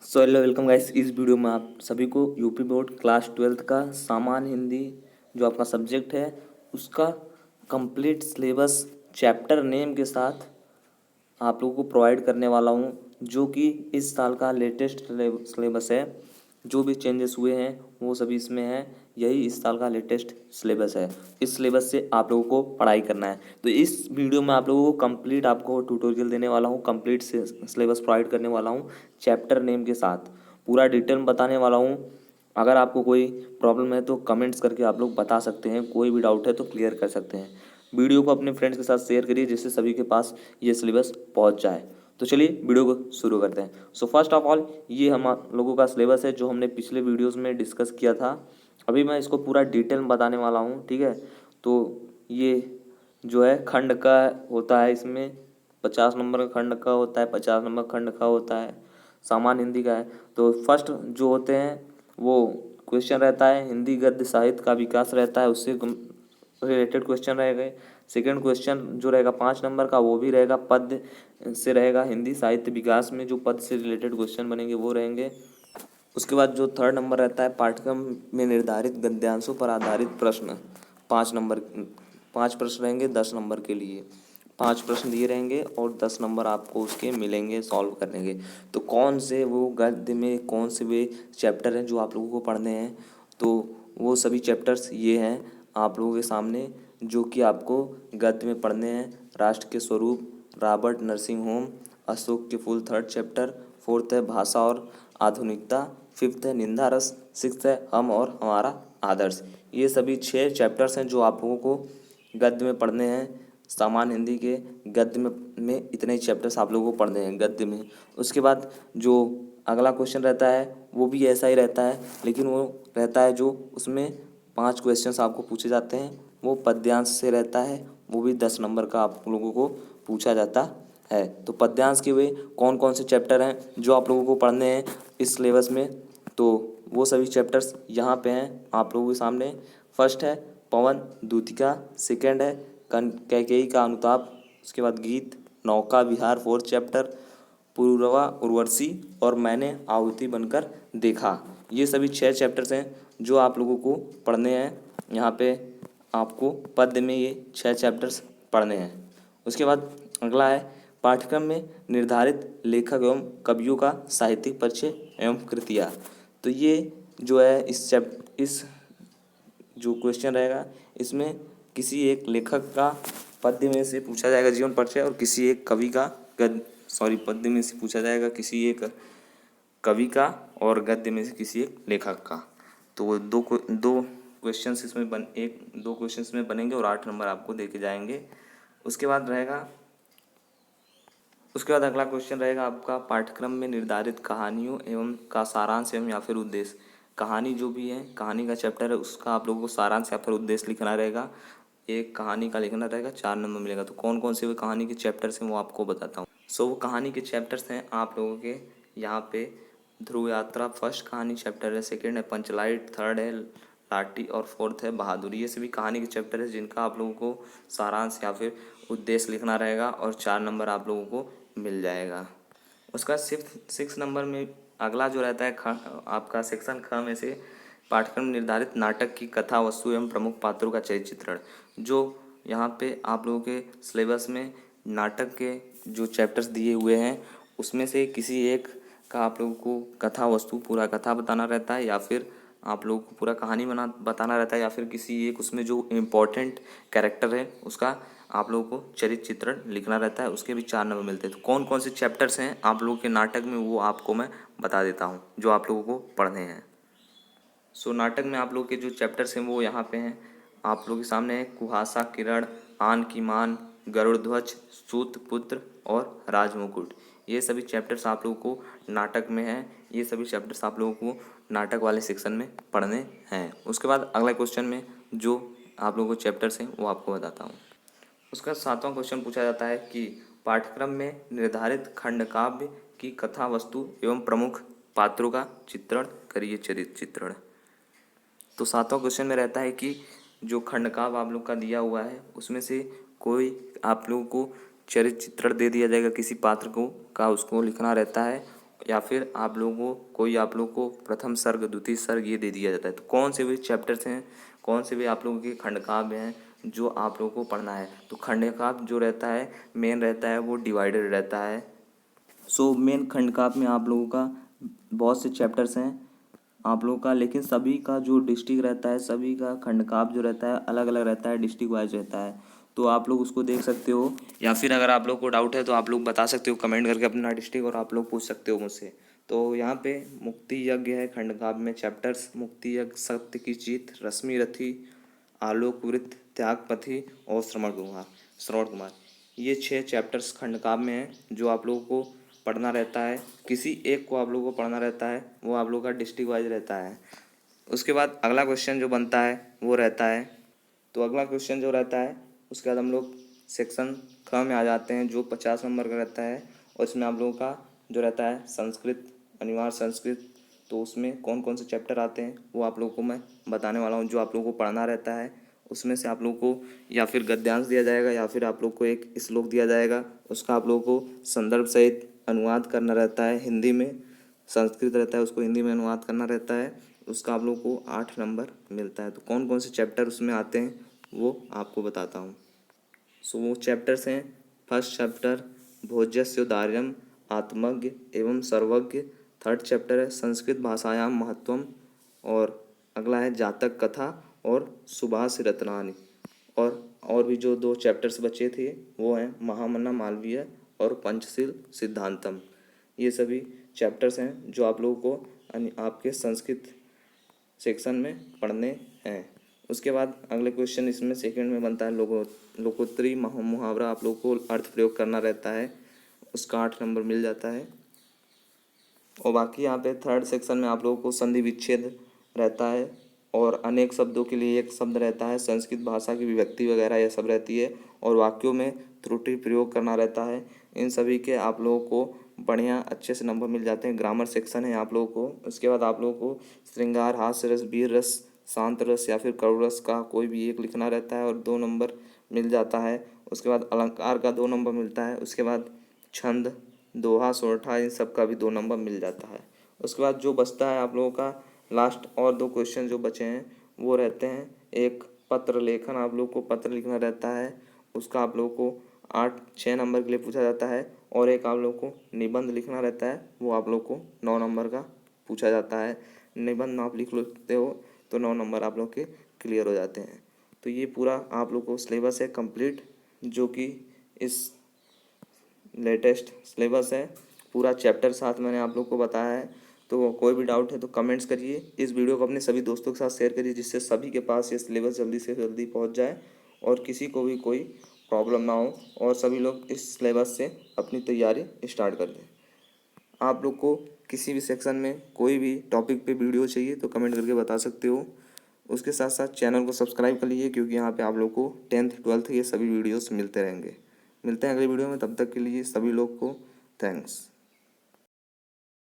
So hello welcome guys. इस video में आप सभी को यूपी बोर्ड क्लास 12th का सामान्य हिंदी जो आपका सब्जेक्ट है उसका कंप्लीट सिलेबस चैप्टर नेम के साथ आप लोगों को प्रोवाइड करने वाला हूँ, जो कि इस साल का लेटेस्ट सिलेबस है। जो भी चेंजेस हुए हैं वो सभी इसमें हैं। यही इस साल का लेटेस्ट सिलेबस है। इस सिलेबस से आप लोगों को पढ़ाई करना है। तो इस वीडियो में आप लोगों को कंप्लीट आपको ट्यूटोरियल देने वाला हूँ, कंप्लीट सिलेबस प्रोवाइड करने वाला हूँ चैप्टर नेम के साथ। पूरा डिटेल में बताने वाला हूँ। अगर आपको कोई प्रॉब्लम है तो कमेंट्स करके आप लोग बता सकते हैं, कोई भी डाउट है तो क्लियर कर सकते हैं। वीडियो को अपने फ्रेंड्स के साथ शेयर करिए जिससे सभी के पास ये सिलेबस पहुंच जाए। तो चलिए वीडियो को शुरू करते हैं। सो फर्स्ट ऑफ ऑल ये हम लोगों का सिलेबस है जो हमने पिछले वीडियोस में डिस्कस किया था। अभी मैं इसको पूरा डिटेल में बताने वाला हूँ, ठीक है। तो ये जो है खंड का होता है, इसमें 50 नंबर का खंड का होता है, 50 नंबर खंड का होता है, सामान्य हिंदी का है। तो फर्स्ट जो होते हैं वो क्वेश्चन रहता है हिंदी गद्य साहित्य का विकास रहता है, उससे रिलेटेड क्वेश्चन रहेगा। सेकंड क्वेश्चन जो रहेगा 5 नंबर का वो भी रहेगा पद्य से रहेगा, हिंदी साहित्य विकास में जो पद से रिलेटेड क्वेश्चन बनेंगे वो रहेंगे। उसके बाद जो थर्ड नंबर रहता है पाठ्यक्रम में निर्धारित गद्यांशों पर आधारित प्रश्न, 5 नंबर, 5 प्रश्न रहेंगे 10 नंबर के लिए। 5 प्रश्न दिए रहेंगे और 10 नंबर आपको उसके मिलेंगे सॉल्व करने के। तो कौन से वो गद्य में कौन से वे चैप्टर हैं जो आप लोगों को पढ़ने हैं, तो वो सभी चैप्टर्स ये हैं आप लोगों के सामने जो कि आपको गद्य में पढ़ने हैं। राष्ट्र के स्वरूप, रॉबर्ट नरसिंह होम, अशोक के फूल थर्ड चैप्टर, फोर्थ है भाषा और आधुनिकता, फिफ्थ है निंदा रस, सिक्स्थ है हम और हमारा आदर्श। ये सभी 6 चैप्टर्स हैं जो आप लोगों को गद्य में पढ़ने हैं। सामान्य हिंदी के गद्य में इतने ही चैप्टर्स आप लोगों को पढ़ने हैं गद्य में। उसके बाद जो अगला क्वेश्चन रहता है वो भी ऐसा ही रहता है, लेकिन वो रहता है जो उसमें 5 क्वेश्चंस आपको पूछे जाते हैं, वो पद्यांश से रहता है। वो भी 10 नंबर का आप लोगों को पूछा जाता है। तो पद्यांश के वे कौन कौन से चैप्टर हैं जो आप लोगों को पढ़ने हैं इस सिलेबस में, तो वो सभी चैप्टर्स यहाँ पे हैं आप लोगों के सामने। फर्स्ट है पवन दूतिका, सेकंड है कैकेयी का अनुताप, उसके बाद गीत, नौका विहार फोर्थ चैप्टर, पुरुरवा उर्वशी और मैंने आहुति बनकर देखा। ये सभी 6 चैप्टर्स हैं जो आप लोगों को पढ़ने हैं। यहाँ पे आपको पद्य में ये 6 चैप्टर्स पढ़ने हैं। उसके बाद अगला है पाठ्यक्रम में निर्धारित लेखक एवं कवियों का साहित्यिक परिचय एवं कृतियाँ। तो ये जो है इस जो क्वेश्चन रहेगा इसमें किसी एक लेखक का पद्य में से पूछा जाएगा जीवन परिचय, और किसी एक कवि का पद्य में से पूछा जाएगा किसी एक कवि का, और गद्य में से किसी एक लेखक का। तो वो दो क्वेश्चंस इसमें दो क्वेश्चंस में बनेंगे और 8 नंबर आपको दे के जाएंगे। उसके बाद अगला क्वेश्चन रहेगा आपका पाठ्यक्रम में निर्धारित कहानियों एवं का सारांश एवं या फिर उद्देश्य। कहानी जो भी है, कहानी का चैप्टर है उसका आप लोगों को सारांश या फिर उद्देश्य लिखना रहेगा। एक कहानी का लिखना रहेगा, 4 नंबर मिलेगा। तो कौन कौन से वो कहानी के चैप्टर्स हैं वो आपको बताता हूँ। वो कहानी के चैप्टर्स हैं आप लोगों के यहाँ पे ध्रुव यात्रा फर्स्ट कहानी चैप्टर है, सेकेंड है पंचलाइट, थर्ड है लाठी और फोर्थ है बहादुरी। ये सभी कहानी के चैप्टर है जिनका आप लोगों को सारांश या फिर उद्देश्य लिखना रहेगा और 4 नंबर आप लोगों को मिल जाएगा। उसका 6 नंबर में अगला जो रहता है आपका सेक्शन ख में से पाठ्यक्रम निर्धारित नाटक की कथा वस्तु एवं प्रमुख पात्रों का चरित्र चित्रण। जो यहाँ पे आप लोगों के सिलेबस में नाटक के जो चैप्टर्स दिए हुए हैं उसमें से किसी एक का आप लोगों को कथा वस्तु पूरा कथा बताना रहता है, या फिर आप लोगों को पूरा कहानी बताना रहता है, या फिर किसी एक उसमें जो इम्पोर्टेंट कैरेक्टर है उसका आप लोगों को चरित्र चित्रण लिखना रहता है। उसके भी 4 नंबर मिलते हैं। तो कौन कौन से चैप्टर्स हैं आप लोगों के नाटक में वो आपको मैं बता देता हूँ जो आप लोगों को पढ़ने हैं। नाटक में आप लोग के जो चैप्टर्स हैं वो यहाँ पे हैं आप लोगों के सामने है। कुहासा किरण, आन की मान, गरुड़ ध्वज, सूत पुत्र और राजमुकुट। ये सभी चैप्टर्स आप लोगों को नाटक में हैं। ये सभी चैप्टर्स आप लोगों को नाटक वाले सेक्शन में पढ़ने हैं। उसके बाद अगला क्वेश्चन में जो आप लोगों को चैप्टर्स हैं वो आपको बताता हूँ। उसका 7वां क्वेश्चन पूछा जाता है कि पाठ्यक्रम में निर्धारित खंड काव्य की कथा वस्तु एवं प्रमुख पात्रों का चित्रण करिए, चरित्र चित्रण। तो 7वां क्वेश्चन में रहता है कि जो खंड काव्य आप लोग का दिया हुआ है उसमें से कोई आप लोगों को चरित्र चित्रण दे दिया जाएगा किसी पात्र को का, उसको लिखना रहता है या फिर आप लोगों को आप लोग को प्रथम सर्ग द्वितीय सर्ग ये दे दिया जाता है। तो कौन से भी चैप्टर्स हैं, कौन से भी आप लोगों के खंड काव्य हैं जो आप लोगों को पढ़ना है। तो खंड काव्य जो रहता है मेन रहता है वो डिवाइडेड रहता है। सो मेन खंड काव्य में आप लोगों का बहुत से चैप्टर्स हैं आप लोगों का, लेकिन सभी का जो डिस्ट्रिक्ट रहता है, सभी का खंड काव्य जो रहता है अलग अलग रहता है, डिस्ट्रिक्ट वाइज रहता है। तो आप लोग उसको देख सकते हो, या फिर अगर आप लोग को डाउट है तो आप लोग बता सकते हो कमेंट करके अपना डिस्ट्रिक्ट, और आप लोग पूछ सकते हो मुझसे। तो यहाँ पे मुक्ति यज्ञ है खंड काव्य में चैप्टर्स, मुक्ति यज्ञ, सत्य की जीत, रश्मि रथी, आलोक वृत्त, त्यागपथी और श्रवण कुमार ये 6 चैप्टर्स खंड काव्य में हैं जो आप लोगों को पढ़ना रहता है। किसी एक को आप लोगों को पढ़ना रहता है, वो आप लोगों का डिस्ट्रिक्ट वाइज रहता है। उसके बाद अगला क्वेश्चन जो बनता है वो रहता है, तो अगला क्वेश्चन जो रहता है उसके बाद हम लोग सेक्शन ख में आ जाते हैं जो 50 नंबर का रहता है। और इसमें आप लोगों का जो रहता है संस्कृत, अनिवार्य संस्कृत। तो उसमें कौन कौन से चैप्टर आते हैं वो आप लोगों को मैं बताने वाला हूँ, जो आप लोगों को पढ़ना रहता है। उसमें से आप लोगों को या फिर गद्यांश दिया जाएगा या फिर आप लोग को एक श्लोक दिया जाएगा, उसका आप लोगों को संदर्भ सहित अनुवाद करना रहता है हिंदी में। संस्कृत रहता है उसको हिंदी में अनुवाद करना रहता है, उसका आप लोगों को 8 नंबर मिलता है। तो कौन कौन से चैप्टर उसमें आते हैं वो आपको बताता हूँ। सो वो चैप्टर्स हैं, फर्स्ट चैप्टर भोज्यस्योदार्यम आत्मज्ञ एवं सर्वज्ञ, थर्ड चैप्टर है संस्कृत भाषायाम महत्वम, और अगला है जातक कथा और सुभाष रत्नानी। और भी जो 2 चैप्टर्स बचे थे वो हैं महामना मालवीय और पंचशील सिद्धांतम। ये सभी चैप्टर्स हैं जो आप लोगों को आपके संस्कृत सेक्शन में पढ़ने हैं। उसके बाद अगले क्वेश्चन इसमें सेकंड में बनता है लोकोत्तरी मुहावरा, आप लोग को अर्थ प्रयोग करना रहता है, उसका 8 नंबर मिल जाता है। और बाकी यहाँ पे थर्ड सेक्शन में आप लोगों को संधि विच्छेद रहता है, और अनेक शब्दों के लिए एक शब्द रहता है, संस्कृत भाषा की विभक्ति वगैरह यह सब रहती है, और वाक्यों में त्रुटि प्रयोग करना रहता है। इन सभी के आप लोगों को बढ़िया अच्छे से नंबर मिल जाते हैं। ग्रामर सेक्शन है आप लोगों को। उसके बाद आप लोगों को श्रृंगार, हास्य रस, वीर रस, शांत रस या फिर करुण रस का कोई भी एक लिखना रहता है और 2 नंबर मिल जाता है। उसके बाद अलंकार का 2 नंबर मिलता है। उसके बाद छंद, दोहा, सोरठा, इन सब का भी 2 नंबर मिल जाता है। उसके बाद जो बचता है आप लोगों का लास्ट और 2 क्वेश्चन जो बचे हैं वो रहते हैं, एक पत्र लेखन, आप लोग को पत्र लिखना रहता है, उसका आप लोगों को 6 नंबर के लिए पूछा जाता है। और एक आप लोग को निबंध लिखना रहता है, वो आप लोग को 9 नंबर का पूछा जाता है। निबंध आप लिख लेते हो तो 9 नंबर आप लोग के क्लियर हो जाते हैं। तो ये पूरा आप लोग को सिलेबस है कंप्लीट, जो कि इस लेटेस्ट सिलेबस है। पूरा चैप्टर साथ मैंने आप लोग को बताया है। तो कोई भी डाउट है तो कमेंट्स करिए। इस वीडियो को अपने सभी दोस्तों के साथ शेयर करिए, जिससे सभी के पास ये सिलेबस जल्दी से जल्दी पहुंच जाए और किसी को भी कोई प्रॉब्लम ना हो, और सभी लोग इस सिलेबस से अपनी तैयारी स्टार्ट कर दें। आप लोग को किसी भी सेक्शन में कोई भी टॉपिक पे वीडियो चाहिए तो कमेंट करके बता सकते हो। उसके साथ साथ चैनल को सब्सक्राइब कर लीजिए, क्योंकि यहाँ पे आप लोग को 10th 12th ये सभी वीडियोस मिलते रहेंगे। मिलते हैं अगले वीडियो में, तब तक के लिए सभी लोग को थैंक्स।